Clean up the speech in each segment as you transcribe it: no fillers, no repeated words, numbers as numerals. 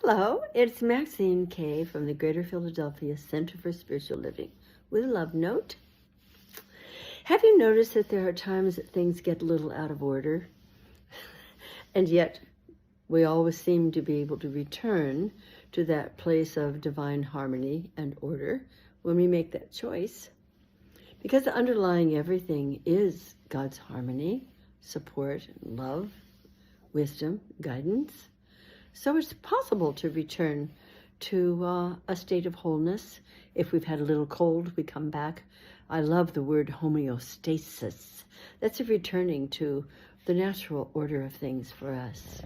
Hello, it's Maxine Kaye from the Greater Philadelphia Center for Spiritual Living with a love note. Have you noticed that there are times that things get a little out of order? And yet we always seem to be able to return to that place of divine harmony and order when we make that choice. Because underlying everything is God's harmony, support, love, wisdom, guidance. So it's possible to return to a state of wholeness. If we've had a little cold, we come back. I love the word homeostasis. That's a returning to the natural order of things for us.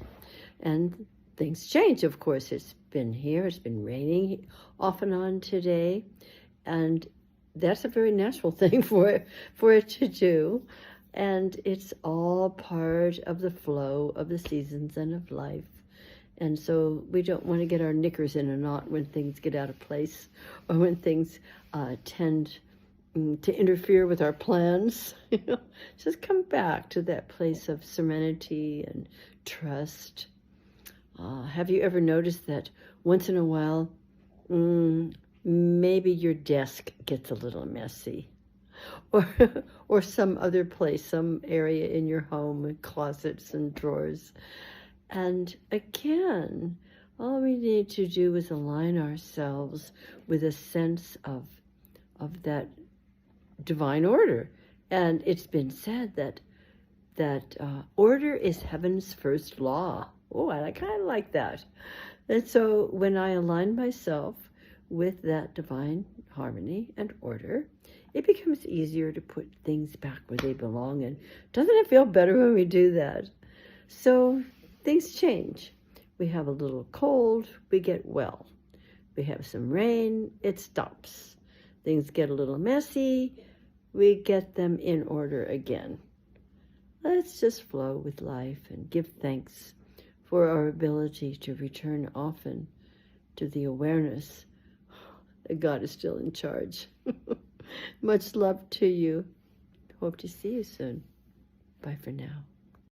And things change, of course. It's been here, it's been raining off and on today. And that's a very natural thing for it to do. And it's all part of the flow of the seasons and of life. And so we don't want to get our knickers in a knot when things get out of place or when things tend to interfere with our plans. Just come back to that place of serenity and trust. Have you ever noticed that once in a while, maybe your desk gets a little messy? Or some other place, some area in your home, closets and drawers. And again, all we need to do is align ourselves with a sense of that divine order. And it's been said that order is heaven's first law. Oh, I kind of like that. And so when I align myself with that divine harmony and order, it becomes easier to put things back where they belong. And doesn't it feel better when we do that? So things change. We have a little cold, we get well. We have some rain, it stops. Things get a little messy, we get them in order again. Let's just flow with life and give thanks for our ability to return often to the awareness that God is still in charge. Much love to you. Hope to see you soon. Bye for now.